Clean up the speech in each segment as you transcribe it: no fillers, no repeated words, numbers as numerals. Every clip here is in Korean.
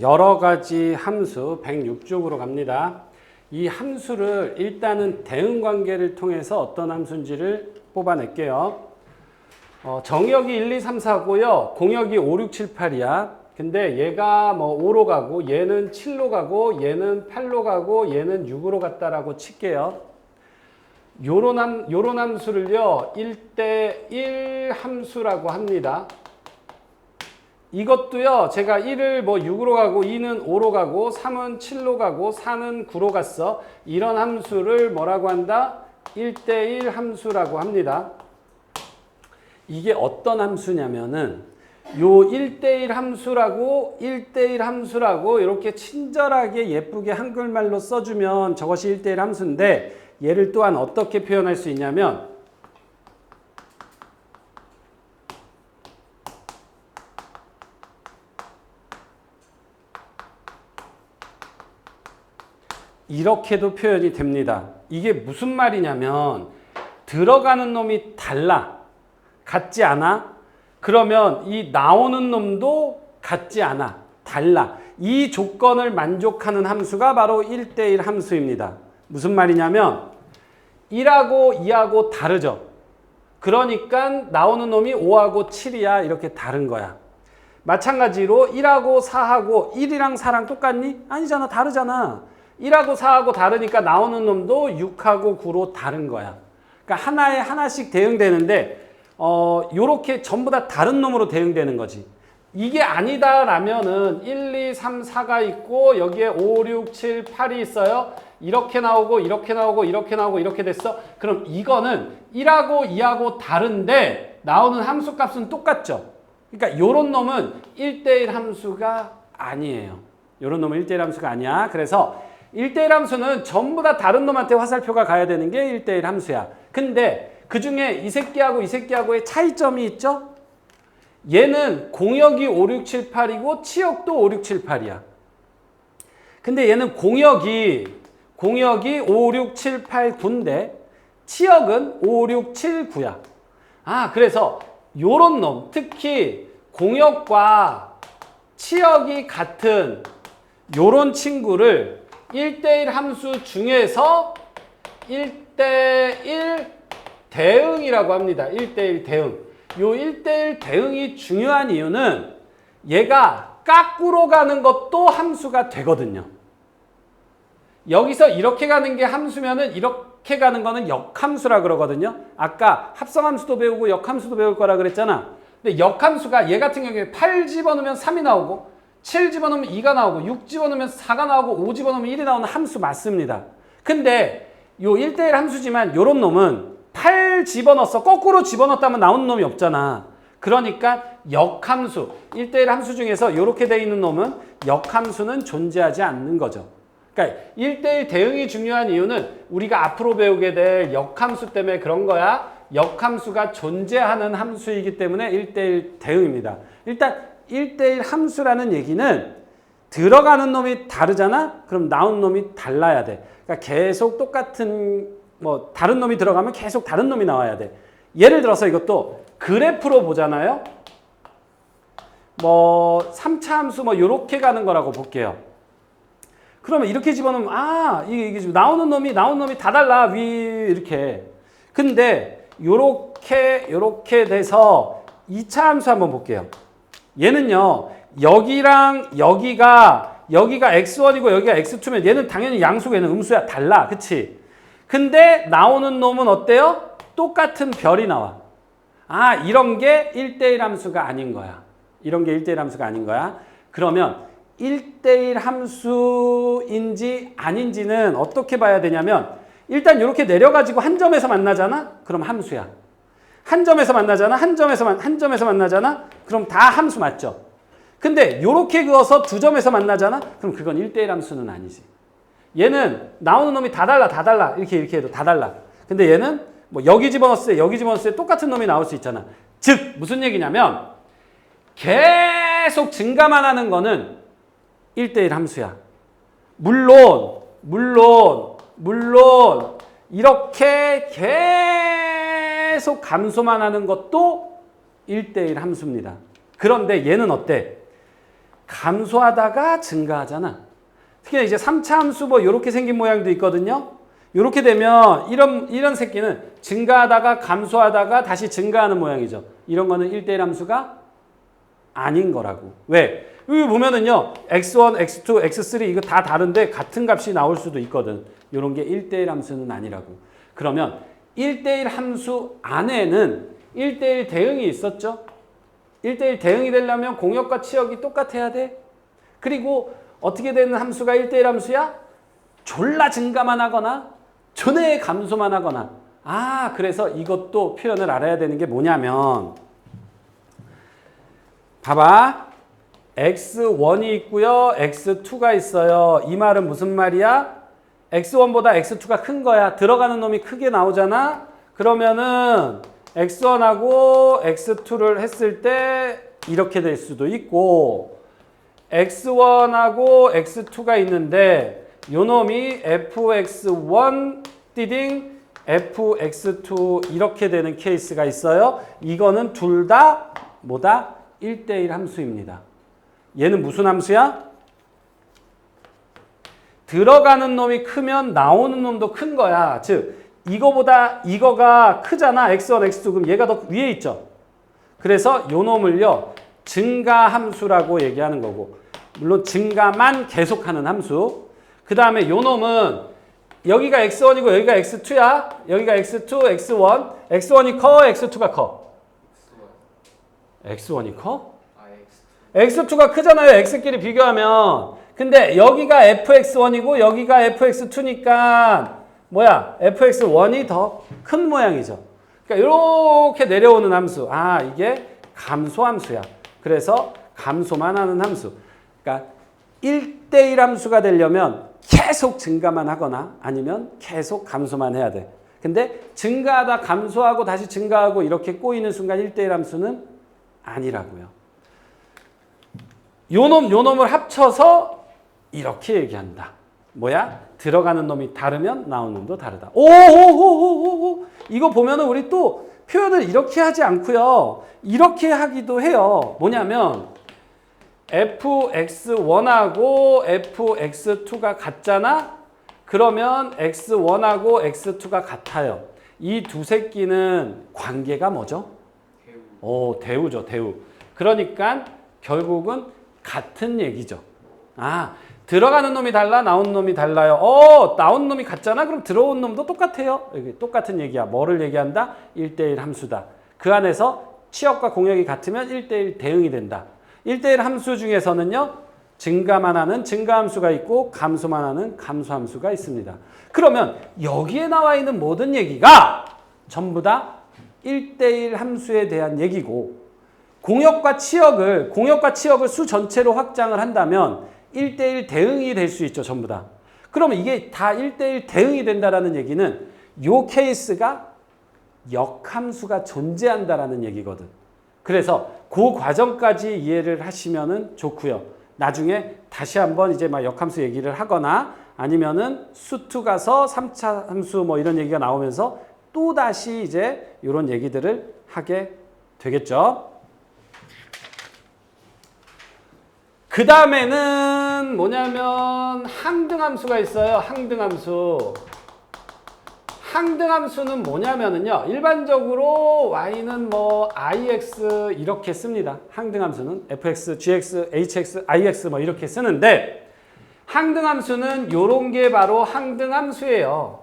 여러 가지 함수 106쪽으로 갑니다. 이 함수를 일단은 대응 관계를 통해서 어떤 함수인지를 뽑아낼게요. 정의역이 1, 2, 3, 4고요. 공역이 5, 6, 7, 8이야. 근데 얘가 뭐 5로 가고 얘는 7로 가고 얘는 8로 가고 얘는 6으로 갔다라고 칠게요. 요런 함수를요. 1대1 함수라고 합니다. 이것도요. 제가 1을 뭐 6으로 가고 2는 5로 가고 3은 7로 가고 4는 9로 갔어. 이런 함수를 뭐라고 한다? 1대1 함수라고 합니다. 이게 어떤 함수냐면은 요 1대1 함수라고 이렇게 친절하게 예쁘게 한글말로 써주면 저것이 1대1 함수인데 얘를 또한 어떻게 표현할 수 있냐면 이렇게도 표현이 됩니다. 이게 무슨 말이냐면 들어가는 놈이 달라. 같지 않아? 그러면 이 나오는 놈도 같지 않아. 달라. 이 조건을 만족하는 함수가 바로 1대1 함수입니다. 무슨 말이냐면 1하고 2하고 다르죠. 그러니까 나오는 놈이 5하고 7이야. 이렇게 다른 거야. 마찬가지로 1하고 4하고 1이랑 4랑 똑같니? 아니잖아. 다르잖아. 1하고 4하고 다르니까 나오는 놈도 6하고 9로 다른 거야. 그러니까 하나에 하나씩 대응되는데 요렇게 전부 다 다른 놈으로 대응되는 거지. 이게 아니다라면은 1, 2, 3, 4가 있고 여기에 5, 6, 7, 8이 있어요. 이렇게 나오고 이렇게 나오고 이렇게 나오고 이렇게 됐어. 그럼 이거는 1하고 2하고 다른데 나오는 함수 값은 똑같죠. 그러니까 요런 놈은 1대1 함수가 아니에요. 요런 놈은 1대1 함수가 아니야. 그래서 1대1 함수는 전부 다 다른 놈한테 화살표가 가야 되는 게 1대1 함수야. 근데 그 중에 이 새끼하고 이 새끼하고의 차이점이 있죠? 얘는 공역이 5, 6, 7, 8이고 치역도 5, 6, 7, 8이야. 근데 얘는 공역이 5, 6, 7, 8, 9인데 치역은 5, 6, 7, 9야. 그래서 요런 놈, 특히 공역과 치역이 같은 요런 친구를 1대1 함수 중에서 1대1 대응이라고 합니다. 1대1 대응. 요 1대1 대응이 중요한 이유는 얘가 깎으로 가는 것도 함수가 되거든요. 여기서 이렇게 가는 게 함수면은 이렇게 가는 거는 역함수라 그러거든요. 아까 합성함수도 배우고 역함수도 배울 거라 그랬잖아. 근데 역함수가 얘 같은 경우에 8 집어넣으면 3이 나오고 7 집어넣으면 2가 나오고 6 집어넣으면 4가 나오고 5 집어넣으면 1이 나오는 함수 맞습니다. 근데 요 1대1 함수지만 요런 놈은 8 집어넣었어. 거꾸로 집어넣었다면 나오는 놈이 없잖아. 그러니까 역함수, 1대1 함수 중에서 요렇게 돼 있는 놈은 역함수는 존재하지 않는 거죠. 그러니까 1대1 대응이 중요한 이유는 우리가 앞으로 배우게 될 역함수 때문에 그런 거야. 역함수가 존재하는 함수이기 때문에 1대1 대응입니다. 일단 1대1 함수라는 얘기는 들어가는 놈이 다르잖아? 그럼 나온 놈이 달라야 돼. 그러니까 계속 똑같은 다른 놈이 들어가면 계속 다른 놈이 나와야 돼. 예를 들어서 이것도 그래프로 보잖아요. 3차 함수 요렇게 가는 거라고 볼게요. 그러면 이렇게 집어넣으면 이게 지금 나오는 놈이 다 달라. 위 이렇게. 근데 요렇게 돼서 2차 함수 한번 볼게요. 얘는요. 여기랑 여기가 x1이고 여기가 x2면 얘는 당연히 양수고 얘는 음수야. 달라. 그치? 근데 나오는 놈은 어때요? 똑같은 별이 나와. 이런 게 1대1 함수가 아닌 거야. 이런 게 1대1 함수가 아닌 거야. 그러면 1대1 함수인지 아닌지는 어떻게 봐야 되냐면 일단 이렇게 내려가지고 한 점에서 만나잖아? 그럼 함수야. 한 점에서 만나잖아? 한 점에서 만나잖아? 그럼 다 함수 맞죠? 근데 이렇게 그어서 두 점에서 만나잖아? 그럼 그건 1대1 함수는 아니지. 얘는 나오는 놈이 다 달라. 이렇게 해도 다 달라. 근데 얘는 여기 집어넣었을 때 똑같은 놈이 나올 수 있잖아. 즉 무슨 얘기냐면 계속 증가만 하는 거는 1대1 함수야. 물론 이렇게 계속 감소만 하는 것도 1대1 함수입니다. 그런데 얘는 어때? 감소하다가 증가하잖아. 특히 이제 3차 함수 뭐 이렇게 생긴 모양도 있거든요. 이렇게 되면 이런 새끼는 증가하다가 감소하다가 다시 증가하는 모양이죠. 이런 거는 1대1 함수가 아닌 거라고. 왜? 여기 보면은요. x1, x2, x3 이거 다 다른데 같은 값이 나올 수도 있거든. 이런 게 1대1 함수는 아니라고. 그러면 1대1 함수 안에는 1대1 대응이 있었죠. 1대1 대응이 되려면 공역과 치역이 똑같아야 돼. 그리고 어떻게 되는 함수가 1대1 함수야? 졸라 증가만 하거나 전에 감소만 하거나. 그래서 이것도 표현을 알아야 되는 게 뭐냐면 봐봐. x1이 있고요. x2가 있어요. 이 말은 무슨 말이야? x1보다 x2가 큰 거야. 들어가는 놈이 크게 나오잖아. 그러면은 x1하고 x2를 했을 때 이렇게 될 수도 있고 x1하고 x2가 있는데 요 놈이 fx1 띠딩 fx2 이렇게 되는 케이스가 있어요. 이거는 둘 다 뭐다? 1대1 함수입니다. 얘는 무슨 함수야? 들어가는 놈이 크면 나오는 놈도 큰 거야. 즉 이거보다 이거가 크잖아. x1, x2. 그럼 얘가 더 위에 있죠. 그래서 요 놈을요. 증가 함수라고 얘기하는 거고 물론 증가만 계속하는 함수. 그 다음에 요 놈은 여기가 x1이고 여기가 x2야. 여기가 x2, x1. x1이 커, x2가 커? x1이 커? x2가 크잖아요. x끼리 비교하면. 근데 여기가 fx1이고 여기가 fx2니까 뭐야? fx1이 더 큰 모양이죠. 그러니까 이렇게 내려오는 함수. 이게 감소함수야. 그래서 감소만 하는 함수. 그러니까 1대1 함수가 되려면 계속 증가만 하거나 아니면 계속 감소만 해야 돼. 근데 증가하다 감소하고 다시 증가하고 이렇게 꼬이는 순간 1대1 함수는 아니라고요. 요 놈을 합쳐서 이렇게 얘기한다. 뭐야? 들어가는 놈이 다르면 나오는 놈도 다르다. 오호호호호. 이거 보면은 우리 또 표현을 이렇게 하지 않고요. 이렇게 하기도 해요. 뭐냐면 fx1하고 fx2가 같잖아? 그러면 x1하고 x2가 같아요. 이 두 새끼는 관계가 뭐죠? 대우죠, 대우. 그러니까 결국은 같은 얘기죠. 들어가는 놈이 달라, 나온 놈이 달라요. 나온 놈이 같잖아? 그럼 들어온 놈도 똑같아요. 여기 똑같은 얘기야. 뭐를 얘기한다? 1대1 함수다. 그 안에서 치역과 공역이 같으면 1대1 대응이 된다. 1대1 함수 중에서는요. 증가만 하는 증가함수가 있고 감소만 하는 감소함수가 있습니다. 그러면 여기에 나와 있는 모든 얘기가 전부 다 1대1 함수에 대한 얘기고 공역과 치역을 수 전체로 확장을 한다면 1대1 대응이 될 수 있죠. 전부 다. 그러면 이게 다 1대1 대응이 된다는 얘기는 이 케이스가 역함수가 존재한다라는 얘기거든. 그래서 그 과정까지 이해를 하시면 좋고요. 나중에 다시 한번 이제 막 역함수 얘기를 하거나 아니면은 수투 가서 3차 함수 뭐 이런 얘기가 나오면서 또 다시 이제 이런 얘기들을 하게 되겠죠. 그 다음에는 뭐냐면 항등함수가 있어요. 항등함수. 항등함수는 뭐냐면은요. 일반적으로 y는 뭐 ix 이렇게 씁니다. 항등함수는 fx, gx, hx, ix 뭐 이렇게 쓰는데 항등함수는 요런 게 바로 항등함수예요.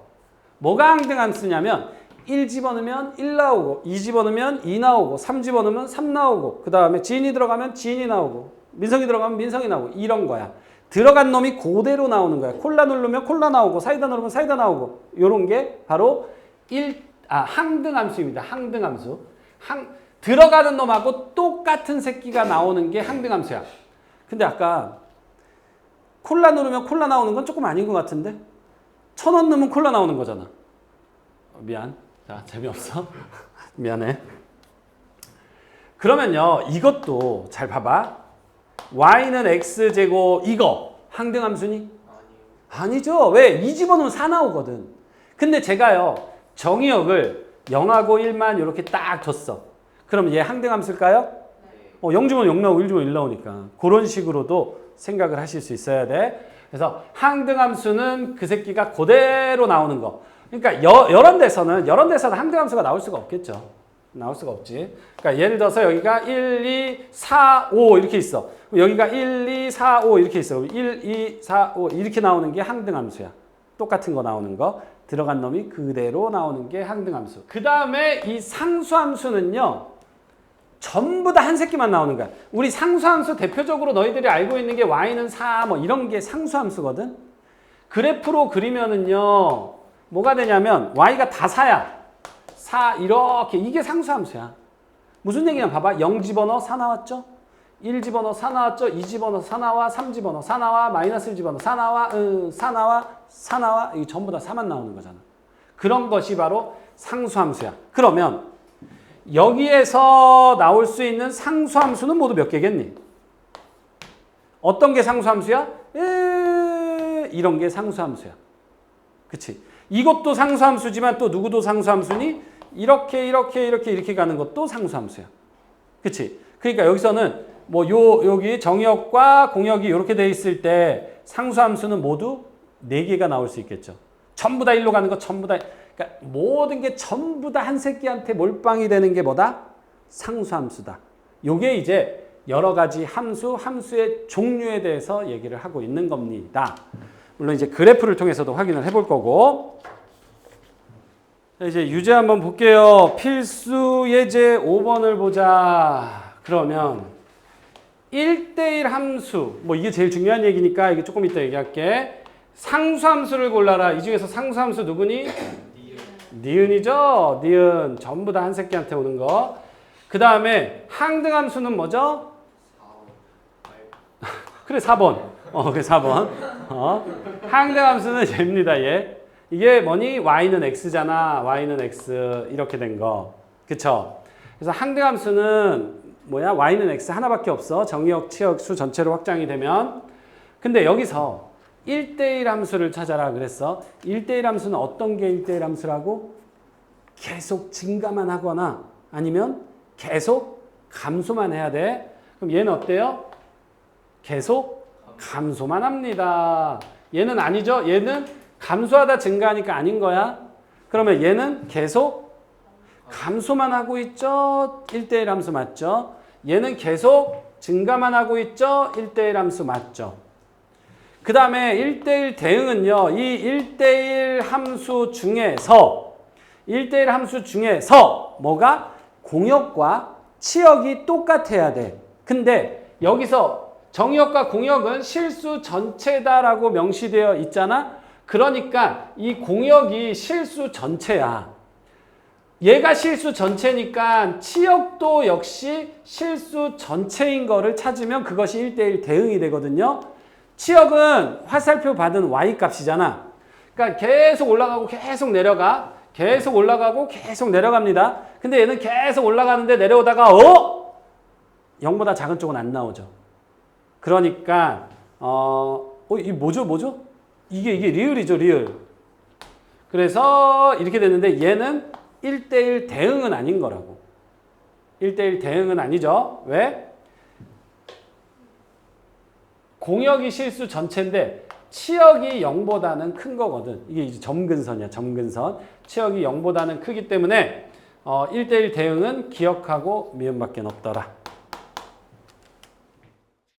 뭐가 항등함수냐면 1 집어넣으면 1 나오고 2 집어넣으면 2 나오고 3 집어넣으면 3 나오고 그 다음에 지인이 들어가면 지인이 나오고 민성이 들어가면 민성이 나오고 이런 거야. 들어간 놈이 그대로 나오는 거야. 콜라 누르면 콜라 나오고 사이다 누르면 사이다 나오고 이런 게 바로 항등함수입니다. 항등함수. 들어가는 놈하고 똑같은 새끼가 나오는 게 항등함수야. 근데 아까 콜라 누르면 콜라 나오는 건 조금 아닌 것 같은데 1,000원 넣으면 콜라 나오는 거잖아. 미안. 자, 재미없어. 미안해. 그러면요. 이것도 잘 봐봐. y는 x제곱 이거 항등함수니? 아니죠. 왜? 2 집어넣으면 4 나오거든. 근데 제가요. 정의역을 0하고 1만 이렇게 딱 줬어. 그럼 얘 항등함수일까요? 0 주면 0 나오고 1 주면 1 나오니까 그런 식으로도 생각을 하실 수 있어야 돼. 그래서 항등함수는 그 새끼가 그대로 나오는 거. 그러니까 이런 데서는 항등함수가 나올 수가 없겠죠. 나올 수가 없지. 그러니까 예를 들어서 여기가 1, 2, 4, 5 이렇게 있어. 여기가 1, 2, 4, 5 이렇게 있어. 1, 2, 4, 5 이렇게 나오는 게 항등함수야. 똑같은 거 나오는 거. 들어간 놈이 그대로 나오는 게 항등함수. 그 다음에 이 상수함수는요. 전부 다 한 새끼만 나오는 거야. 우리 상수함수 대표적으로 너희들이 알고 있는 게 y는 4 뭐 이런 게 상수함수거든. 그래프로 그리면은요. 뭐가 되냐면 y가 다 4야. 4 이렇게 이게 상수함수야. 무슨 얘기냐 봐봐. 0 집어넣어 4 나왔죠? 1 집어넣어 4 나왔죠? 2 집어넣어 4 나와. 3 집어넣어 4 나와. 마이너스 1 집어넣어 4 나와. 4 나와. 4 나와. 이게 전부 다 4만 나오는 거잖아. 그런 것이 바로 상수함수야. 그러면 여기에서 나올 수 있는 상수함수는 모두 몇 개겠니? 어떤 게 상수함수야? 이런 게 상수함수야. 그치? 이것도 상수함수지만 또 누구도 상수함수니? 이렇게 가는 것도 상수함수야. 그치? 그러니까 여기서는 뭐 여기 정역과 공역이 이렇게 돼 있을 때 상수함수는 모두 4개가 나올 수 있겠죠. 전부 다 1로 가는 거 전부 다. 그러니까 모든 게 전부 다 한 새끼한테 몰빵이 되는 게 뭐다? 상수함수다. 요게 이제 여러 가지 함수의 종류에 대해서 얘기를 하고 있는 겁니다. 물론 이제 그래프를 통해서도 확인을 해볼 거고. 이제 유제 한번 볼게요. 필수 예제 5번을 보자. 그러면 1대1 함수, 뭐 이게 제일 중요한 얘기니까 이게 조금 이따 얘기할게. 상수함수를 골라라. 이 중에서 상수함수 누구니? 니은이죠. 니은. 전부 다 한 새끼한테 오는 거. 그 다음에 항등함수는 뭐죠? 그래 4번. 그래 4번. 항등함수는 얘입니다. 얘. 이게 뭐니? y는 x잖아. y는 x 이렇게 된 거. 그쵸? 그래서 항등함수는 뭐야? y는 x 하나밖에 없어. 정의역, 치역, 수 전체로 확장이 되면. 근데 여기서 1대1 함수를 찾아라 그랬어. 1대1 함수는 어떤 게 1대1 함수라고? 계속 증가만 하거나 아니면 계속 감소만 해야 돼. 그럼 얘는 어때요? 계속 감소만 합니다. 얘는 아니죠? 얘는 감소하다 증가하니까 아닌 거야. 그러면 얘는 계속 감소만 하고 있죠? 1대1 함수 맞죠? 얘는 계속 증가만 하고 있죠? 1대1 함수 맞죠? 그 다음에 1대1 대응은요. 이 1대1 함수 중에서 뭐가? 공역과 치역이 똑같아야 돼. 근데 여기서 정역과 공역은 실수 전체다라고 명시되어 있잖아. 그러니까 이 공역이 실수 전체야. 얘가 실수 전체니까 치역도 역시 실수 전체인 거를 찾으면 그것이 1대1 대응이 되거든요. 치역은 화살표 받은 y 값이잖아. 그러니까 계속 올라가고 계속 내려가. 계속 올라가고 계속 내려갑니다. 근데 얘는 계속 올라가는데 내려오다가 0보다 작은 쪽은 안 나오죠. 그러니까 이게 뭐죠? 이게 리을이죠, 리을. 그래서 이렇게 됐는데 얘는 1대1 대응은 아닌 거라고. 1대1 대응은 아니죠. 왜? 공역이 실수 전체인데 치역이 0보다는 큰 거거든. 이게 이제 점근선이야. 점근선. 치역이 0보다는 크기 때문에 1대1 대응은 기억하고 미음밖에 없더라.